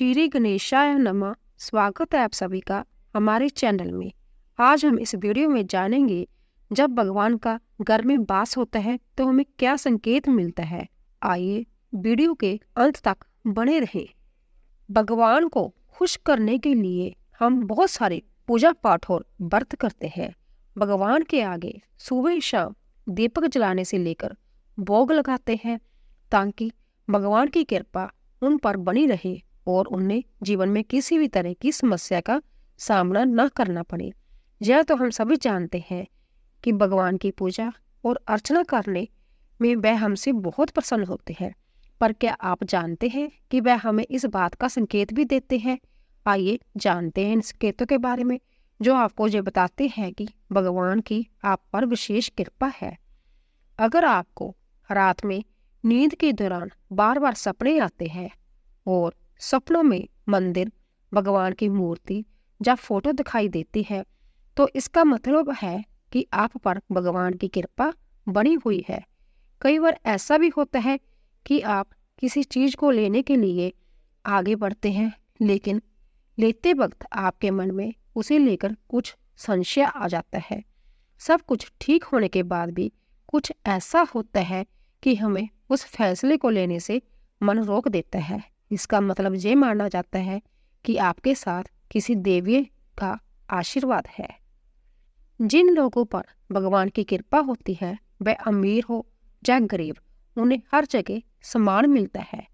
श्री गणेशाय नमः। स्वागत है आप सभी का हमारे चैनल में। आज हम इस वीडियो में जानेंगे जब भगवान का घर में वास होता है तो हमें क्या संकेत मिलता है। आइए वीडियो के अंत तक बने रहें। भगवान को खुश करने के लिए हम बहुत सारे पूजा पाठ और व्रत करते हैं। भगवान के आगे सुबह शाम दीपक जलाने से लेकर भोग लगाते हैं ताकि भगवान की कृपा उन पर बनी रहे और उन्हें जीवन में किसी भी तरह की समस्या का सामना न करना पड़े। यह तो हम सभी जानते हैं कि भगवान की पूजा और अर्चना करने में वह हमसे बहुत प्रसन्न होते हैं, पर क्या आप जानते हैं कि वह हमें इस बात का संकेत भी देते हैं। आइए जानते हैं इन संकेतों के बारे में जो आपको ये बताते हैं कि भगवान की आप पर विशेष कृपा है। अगर आपको रात में नींद के दौरान बार बार सपने आते हैं और सपनों में मंदिर, भगवान की मूर्ति या फोटो दिखाई देती है, तो इसका मतलब है कि आप पर भगवान की कृपा बनी हुई है। कई बार ऐसा भी होता है कि आप किसी चीज को लेने के लिए आगे बढ़ते हैं, लेकिन लेते वक्त आपके मन में उसे लेकर कुछ संशय आ जाता है। सब कुछ ठीक होने के बाद भी कुछ ऐसा होता है कि हमें उस फैसले को लेने से मन रोक देता है। इसका मतलब ये माना जाता है कि आपके साथ किसी देवी का आशीर्वाद है। जिन लोगों पर भगवान की कृपा होती है, वह अमीर हो या गरीब, उन्हें हर जगह सम्मान मिलता है।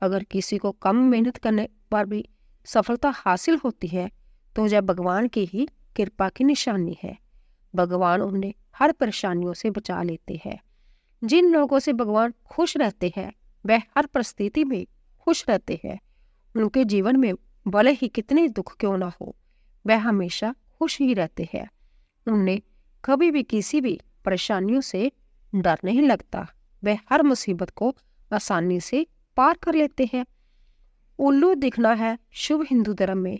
अगर किसी को कम मेहनत करने पर भी सफलता हासिल होती है तो यह भगवान की ही कृपा की निशानी है। भगवान उन्हें हर परेशानियों से बचा लेते हैं। जिन लोगों से भगवान खुश रहते हैं वह हर परिस्थिति में खुश रहते हैं। उनके जीवन में भले ही कितने दुख क्यों ना हो, वह हमेशा खुश ही रहते हैं। उन्हें कभी भी किसी भी परेशानियों से डर नहीं लगता। वह हर मुसीबत को आसानी से पार कर लेते हैं। उल्लू दिखना है शुभ। हिंदू धर्म में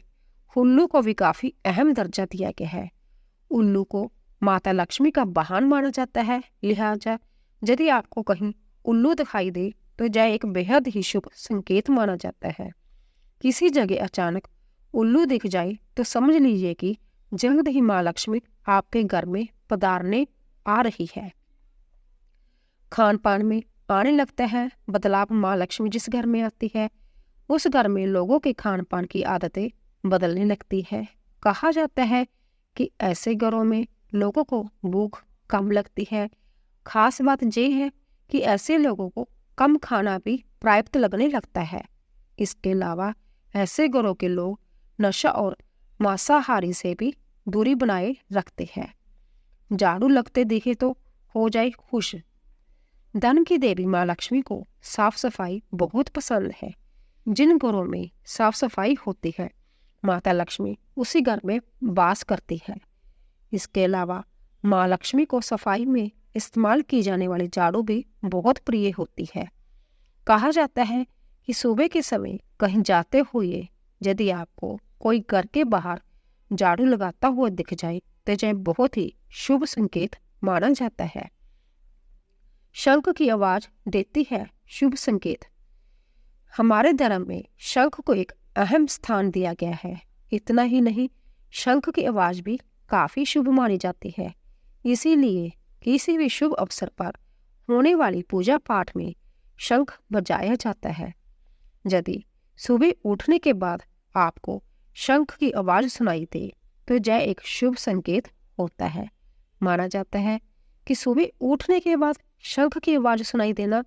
उल्लू को भी काफी अहम दर्जा दिया गया है। उल्लू को माता लक्ष्मी का वाहन माना जाता है। लिहाजा यदि आपको कहीं उल्लू दिखाई दे तो यह एक बेहद ही शुभ संकेत माना जाता है। किसी जगह अचानक उल्लू दिख जाए तो समझ लीजिए कि जल्द ही माँ लक्ष्मी आपके घर में पधारने आ रही है। खान पान में आने लगता है बदलाव। माँ लक्ष्मी जिस घर में आती है उस घर में लोगों के खान पान की आदतें बदलने लगती है। कहा जाता है कि ऐसे घरों में लोगों को भूख कम लगती है। खास बात यह है कि ऐसे लोगों को कम खाना भी प्राप्त लगने लगता है। इसके अलावा ऐसे घरों के लोग नशा और मांसाहारी से भी दूरी बनाए रखते हैं। झाड़ू लगते देखे तो हो जाए खुश। धन की देवी माँ लक्ष्मी को साफ सफाई बहुत पसंद है। जिन घरों में साफ सफाई होती है माता लक्ष्मी उसी घर में वास करती है। इसके अलावा माँ लक्ष्मी को सफाई में इस्तेमाल की जाने वाली झाड़ू भी बहुत प्रिय होती है। कहा जाता है कि सुबह के समय कहीं जाते हुए यदि आपको कोई घर के बाहर झाड़ू लगाता हुआ दिख जाए तो यह बहुत ही शुभ संकेत माना जाता है। शंख की आवाज देती है शुभ संकेत। हमारे धर्म में शंख को एक अहम स्थान दिया गया है। इतना ही नहीं, शंख की आवाज भी काफी शुभ मानी जाती है। इसीलिए किसी भी शुभ अवसर पर होने वाली पूजा पाठ में शंख बजाया जाता है। यदि सुबह उठने के बाद आपको शंख की आवाज सुनाई दे तो यह एक शुभ संकेत होता है। माना जाता है कि सुबह उठने के बाद शंख की आवाज सुनाई देना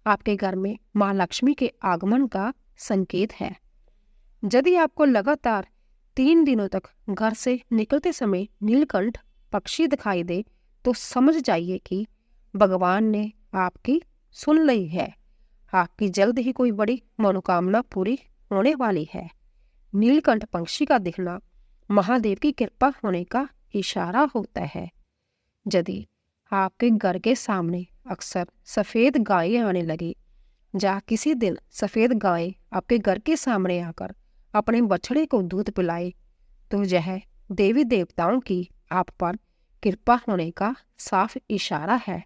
आपके घर में माँ लक्ष्मी के आगमन का संकेत है। यदि आपको लगातार 3 दिनों तक घर से निकलते समय नीलकंठ पक्षी दिखाई दे तो समझ जाइए कि भगवान ने आपकी सुन ली है। आपकी जल्द ही कोई बड़ी मनोकामना पूरी होने वाली है। नीलकंठ पक्षी का दिखना महादेव की कृपा होने का इशारा होता है। यदि आपके घर के सामने अक्सर सफेद गायें आने लगी या किसी दिन सफेद गाय आपके घर के सामने आकर अपने बछड़े को दूध पिलाए तो यह देवी देवताओं की आप पर कृपा होने का साफ इशारा है।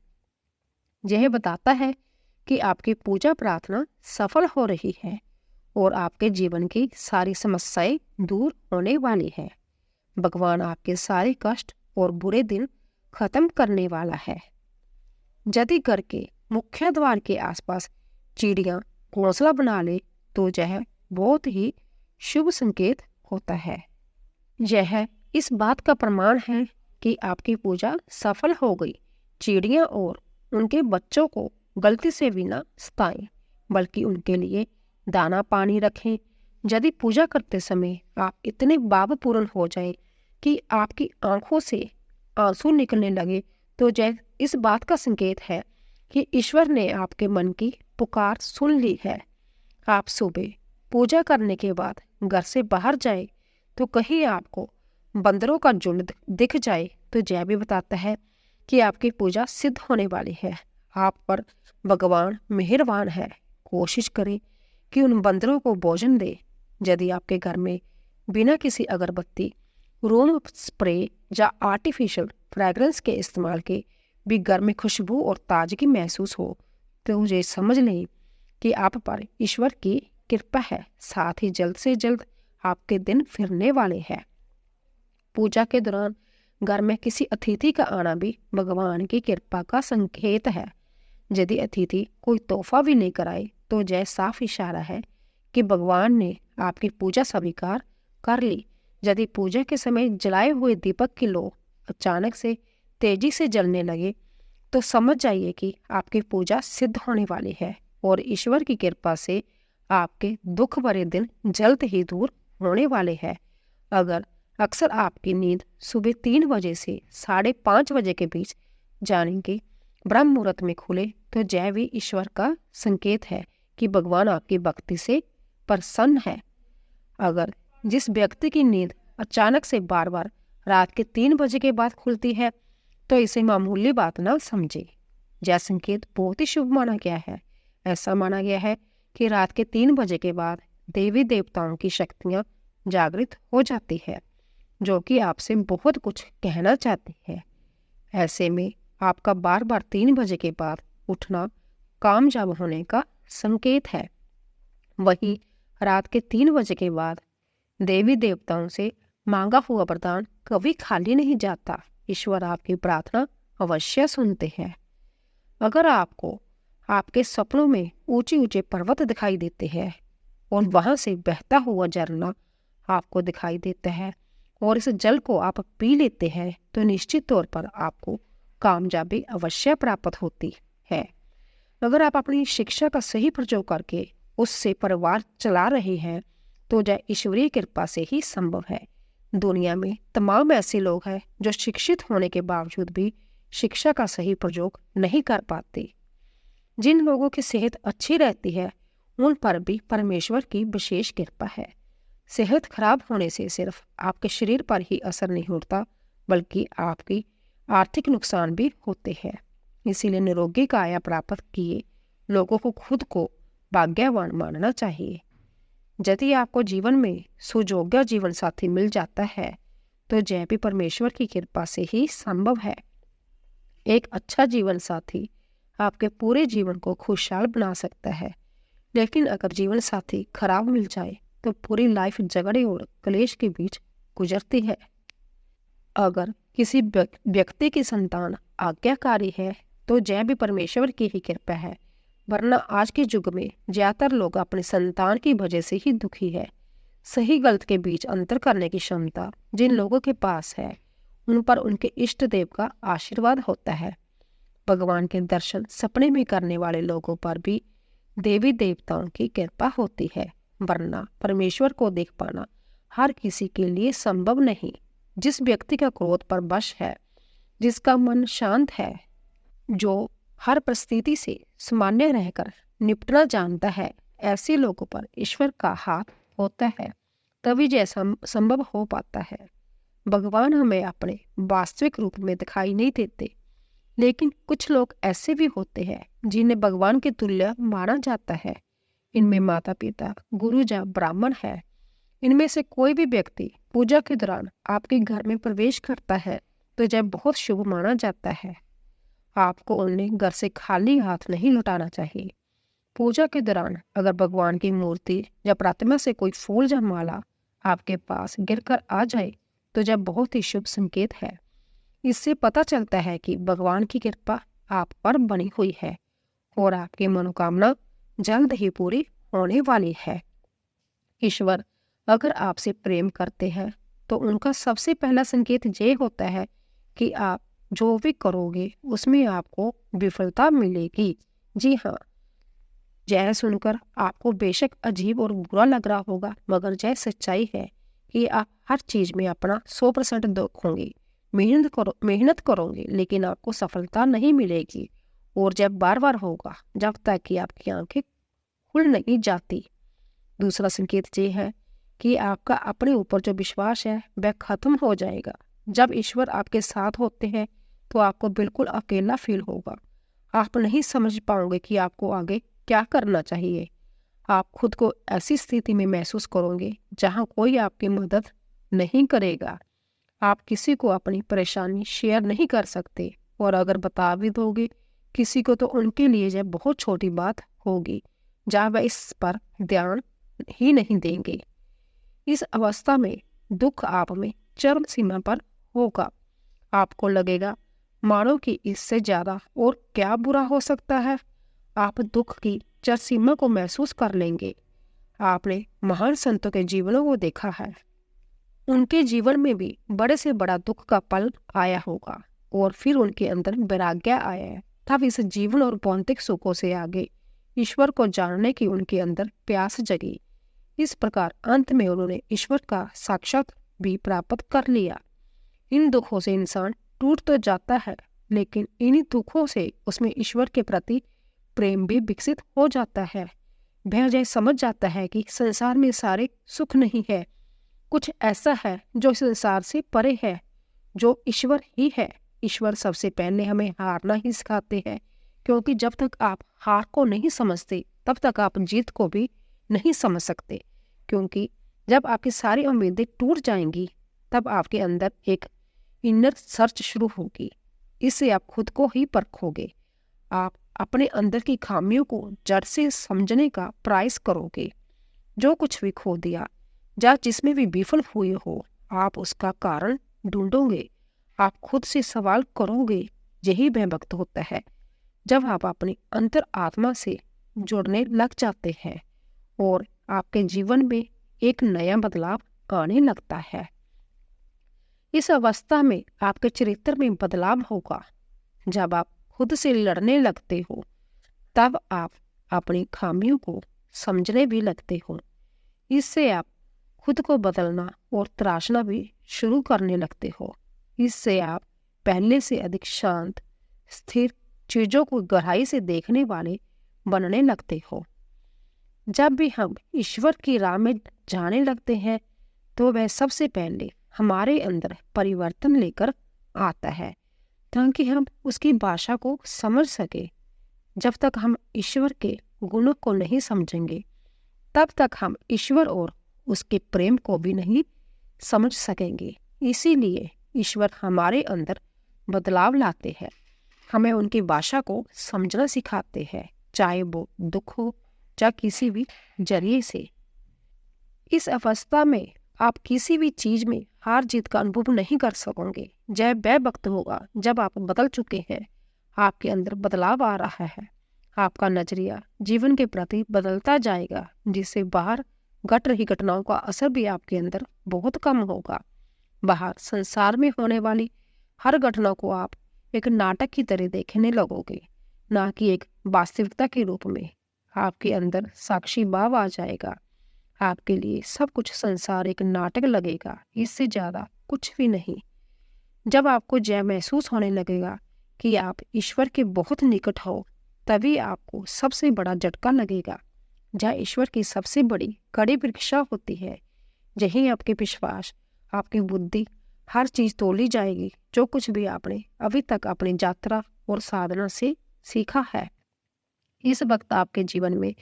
यह बताता है कि आपकी पूजा प्रार्थना सफल हो रही है और आपके जीवन की सारी समस्याएं दूर होने वाली है। भगवान आपके सारे कष्ट और बुरे दिन खत्म करने वाला है। यदि घर के मुख्य द्वार के आसपास चिड़ियां घोंसला बना ले तो यह बहुत ही शुभ संकेत होता है। यह इस बात का प्रमाण है कि आपकी पूजा सफल हो गई। चिड़ियां और उनके बच्चों को गलती से भी न सताएं, बल्कि उनके लिए दाना पानी रखें। यदि पूजा करते समय आप इतने भावपूर्ण हो जाए कि आपकी आंखों से आंसू निकलने लगे तो यह इस बात का संकेत है कि ईश्वर ने आपके मन की पुकार सुन ली है। आप सुबह पूजा करने के बाद घर से बाहर जाए तो कहीं आपको बंदरों का झुंड दिख जाए तो यह भी बताता है कि आपकी पूजा सिद्ध होने वाली है। आप पर भगवान मेहरबान है। कोशिश करें कि उन बंदरों को भोजन दे। यदि आपके घर में बिना किसी अगरबत्ती, रूम स्प्रे या आर्टिफिशियल फ्रेग्रेंस के इस्तेमाल के भी घर में खुशबू और ताजगी महसूस हो तो मुझे समझ लें कि आप पर ईश्वर की कृपा है। साथ ही जल्द से जल्द आपके दिन फिरने वाले हैं। पूजा के दौरान घर में किसी अतिथि का आना भी भगवान की कृपा का संकेत है। यदि अतिथि कोई तोहफा भी लेकर आए तो यह साफ इशारा है कि भगवान ने आपकी पूजा स्वीकार कर ली। यदि पूजा के समय जलाए हुए दीपक की लौ अचानक से तेजी से जलने लगे तो समझ जाइए कि आपकी पूजा सिद्ध होने वाली है और ईश्वर की कृपा से आपके दुख भरे दिन जल्द ही दूर होने वाले हैं। अगर अक्सर आपकी नींद सुबह 3 बजे से 5:30 बजे के बीच यानी कि ब्रह्म मुहूर्त में खुले तो यह भी ईश्वर का संकेत है कि भगवान आपकी भक्ति से प्रसन्न है। अगर जिस व्यक्ति की नींद अचानक से बार बार रात के 3 बजे के बाद खुलती है तो इसे मामूली बात ना समझे। यह संकेत बहुत ही शुभ माना गया है। ऐसा माना गया है कि रात के 3 बजे के बाद देवी देवताओं की शक्तियां जागृत हो जाती है जो कि आपसे बहुत कुछ कहना चाहती है। ऐसे में आपका बार बार 3 बजे के बाद उठना कामयाब होने का संकेत है। वहीं रात के 3 बजे के बाद देवी देवताओं से मांगा हुआ वरदान कभी खाली नहीं जाता। ईश्वर आपकी प्रार्थना अवश्य सुनते हैं। अगर आपको आपके सपनों में ऊंचे ऊंचे पर्वत दिखाई देते हैं और वहां से बहता हुआ झरना आपको दिखाई देता है और इस जल को आप पी लेते हैं तो निश्चित तौर पर आपको कामयाबी अवश्य प्राप्त होती है। अगर आप अपनी शिक्षा का सही प्रयोग करके उससे परिवार चला रहे हैं तो यह ईश्वरीय कृपा से ही संभव है। दुनिया में तमाम ऐसे लोग हैं जो शिक्षित होने के बावजूद भी शिक्षा का सही प्रयोग नहीं कर पाते। जिन लोगों की सेहत अच्छी रहती है उन पर भी परमेश्वर की विशेष कृपा है। सेहत खराब होने से सिर्फ आपके शरीर पर ही असर नहीं होता बल्कि आपकी आर्थिक नुकसान भी होते हैं। इसीलिए निरोगी काया प्राप्त किए लोगों को खुद को भाग्यवान मानना चाहिए। यदि आपको जीवन में सुयोग्य जीवन साथी मिल जाता है तो यह भी परमेश्वर की कृपा से ही संभव है। एक अच्छा जीवन साथी आपके पूरे जीवन को खुशहाल बना सकता है, लेकिन अगर जीवन साथी खराब मिल जाए तो पूरी लाइफ झगड़े और क्लेश के बीच गुजरती है। अगर किसी व्यक्ति की संतान आज्ञाकारी है तो यह भी परमेश्वर की ही कृपा है, वरना आज के युग में ज्यादातर लोग अपने संतान की वजह से ही दुखी है। सही गलत के बीच अंतर करने की क्षमता जिन लोगों के पास है उन पर उनके इष्ट देव का आशीर्वाद होता है। भगवान के दर्शन सपने में करने वाले लोगों पर भी देवी देवताओं की कृपा होती है, वरना परमेश्वर को देख पाना हर किसी के लिए संभव नहीं। जिस व्यक्ति का क्रोध पर वश है, जिसका मन शांत है, जो हर परिस्थिति से सामान्य रहकर निपटना जानता है, ऐसे लोगों पर ईश्वर का हाथ होता है, तभी जैसा संभव हो पाता है। भगवान हमें अपने वास्तविक रूप में दिखाई नहीं देते, लेकिन कुछ लोग ऐसे भी होते हैं जिन्हें भगवान के तुल्य माना जाता है। इनमें माता पिता, गुरु या ब्राह्मण है। इनमें से कोई भी व्यक्ति पूजा के दौरान आपके घर में प्रवेश करता है तो यह बहुत शुभ माना जाता है। आपको उन्हें घर से खाली हाथ नहीं लौटाना चाहिए। पूजा के दौरान अगर भगवान की मूर्ति या प्रतिमा से कोई फूल या माला आपके पास गिरकर आ जाए तो यह बहुत ही शुभ संकेत है। इससे पता चलता है कि भगवान की कृपा आप पर बनी हुई है और आपकी मनोकामना जल्द ही पूरी होने वाली है। ईश्वर अगर आपसे प्रेम करते हैं तो उनका सबसे पहला संकेत ये होता है कि आप जो भी करोगे उसमें आपको विफलता मिलेगी। जी हाँ, यह सुनकर आपको बेशक अजीब और बुरा लग रहा होगा, मगर यह सच्चाई है कि आप हर चीज में अपना 100% दोगे, मेहनत करोगे, लेकिन आपको सफलता नहीं मिलेगी। और जब बार बार होगा जब तक कि आपकी आंखें खुल नहीं जाती। दूसरा संकेत ये है कि आपका अपने ऊपर जो विश्वास है वह खत्म हो जाएगा। जब ईश्वर आपके साथ होते हैं तो आपको बिल्कुल अकेला फील होगा। आप नहीं समझ पाओगे कि आपको आगे क्या करना चाहिए। आप खुद को ऐसी स्थिति में महसूस करोगे जहां कोई आपकी मदद नहीं करेगा। आप किसी को अपनी परेशानी शेयर नहीं कर सकते, और अगर बता भी दोगे किसी को तो उनके लिए यह बहुत छोटी बात होगी, जहाँ वह इस पर ध्यान ही नहीं देंगे। इस अवस्था में दुख आप में चरम सीमा पर होगा। आपको लगेगा मानो कि इससे ज्यादा और क्या बुरा हो सकता है। आप दुख की चरम सीमा को महसूस कर लेंगे। आपने महान संतों के जीवनों को देखा है, उनके जीवन में भी बड़े से बड़ा दुख का पल आया होगा और फिर उनके अंदर वैराग्य आया है। तब इस जीवन और भौतिक सुखों से आगे ईश्वर को जानने की उनके अंदर प्यास जगी। इस प्रकार अंत में उन्होंने ईश्वर का साक्षात भी प्राप्त कर लिया। इन दुखों से इंसान टूट तो जाता है, लेकिन इन्हीं दुखों से उसमें ईश्वर के प्रति प्रेम भी विकसित हो जाता है। वह यह समझ जाता है कि संसार में सारे सुख नहीं है, कुछ ऐसा है जो संसार से परे है, जो ईश्वर ही है। ईश्वर सबसे पहले हमें हारना ही सिखाते हैं, क्योंकि जब तक आप हार को नहीं समझते तब तक आप जीत को भी नहीं समझ सकते। क्योंकि जब आपकी सारी उम्मीदें टूट जाएंगी तब आपके अंदर एक इनर सर्च शुरू होगी। इससे आप खुद को ही परखोगे। आप अपने अंदर की खामियों को जड़ से समझने का प्रयास करोगे। जो कुछ भी खो दिया या जिसमें भी विफल हुए हो, आप उसका कारण ढूंढोगे। आप खुद से सवाल करोगे। यही वह वक्त होता है जब आप अपनी अंतर आत्मा से जुड़ने लग जाते हैं और आपके जीवन में एक नया बदलाव आने लगता है। इस अवस्था में आपके चरित्र में बदलाव होगा। जब आप खुद से लड़ने लगते हो तब आप अपनी खामियों को समझने भी लगते हो। इससे आप खुद को बदलना और तराशना भी शुरू करने लगते हो। इससे आप पहले से अधिक शांत, स्थिर, चीजों को गहराई से देखने वाले बनने लगते हो। जब भी हम ईश्वर की राह में जाने लगते हैं तो वह सबसे पहले हमारे अंदर परिवर्तन लेकर आता है, ताकि हम उसकी भाषा को समझ सके। जब तक हम ईश्वर के गुणों को नहीं समझेंगे तब तक हम ईश्वर और उसके प्रेम को भी नहीं समझ सकेंगे। इसीलिए ईश्वर हमारे अंदर बदलाव लाते हैं, हमें उनकी भाषा को समझना सिखाते हैं, चाहे वो दुख हो या किसी भी जरिए से। इस अवस्था में आप किसी भी चीज में हार जीत का अनुभव नहीं कर सकोगे। जय वह वक्त होगा जब आप बदल चुके हैं, आपके अंदर बदलाव आ रहा है, आपका नजरिया जीवन के प्रति बदलता जाएगा, जिससे बाहर घट रही घटनाओं का असर भी आपके अंदर बहुत कम होगा। बाहर संसार में होने वाली हर घटना को आप एक नाटक की तरह देखने लगोगे, ना कि एक वास्तविकता के रूप में। आपके अंदर साक्षी भाव आ जाएगा। आपके लिए सब कुछ संसार एक नाटक लगेगा, इससे ज्यादा कुछ भी नहीं। जब आपको यह महसूस होने लगेगा कि आप ईश्वर के बहुत निकट हो, तभी आपको सबसे बड़ा झटका लगेगा। जहाँ ईश्वर की सबसे बड़ी कड़ी परीक्षा होती है, यही आपके विश्वास, आपकी बुद्धि, हर चीज तोली जाएगी जो कुछ भी आपने अभी तक अपनी यात्रा और साधना से सीखा है। इस वक्त आपके जीवन में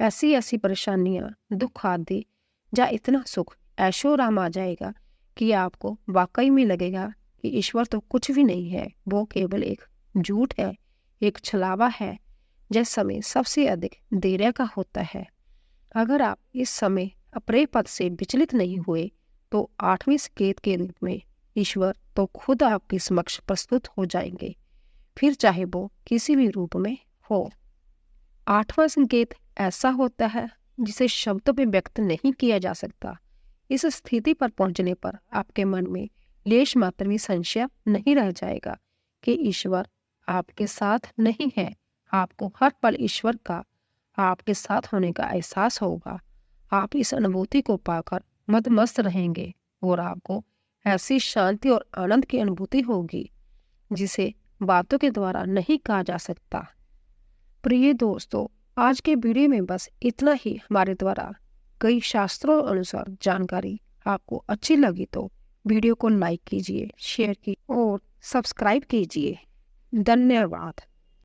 ऐसी ऐसी परेशानियां, दुख आदि या इतना सुख, ऐशोराम आ जाएगा कि आपको वाकई में लगेगा कि ईश्वर तो कुछ भी नहीं है, वो केवल एक झूठ है, एक छलावा है यह समय सबसे अधिक धैर्य का होता है। अगर आप इस समय अप्रिय पद से विचलित नहीं हुए तो 8वें संकेत के रूप में ईश्वर तो खुद आपके समक्ष प्रस्तुत हो जाएंगे, फिर चाहे वो किसी भी रूप में हो। 8वां संकेत ऐसा होता है जिसे शब्दों में व्यक्त नहीं किया जा सकता। इस स्थिति पर पहुंचने पर आपके मन में लेश मात्र भी संशय नहीं रह जाएगा कि ईश्वर आपके साथ नहीं है। आपको हर पल ईश्वर का आपके साथ होने का एहसास होगा। आप इस अनुभूति को पाकर मदमस्त रहेंगे और आपको ऐसी शांति और आनंद की अनुभूति होगी जिसे बातों के द्वारा नहीं कहा जा सकता। प्रिय दोस्तों, आज के वीडियो में बस इतना ही। हमारे द्वारा कई शास्त्रों अनुसार जानकारी आपको अच्छी लगी तो वीडियो को लाइक कीजिए, शेयर कीजिए और सब्सक्राइब कीजिए। धन्यवाद।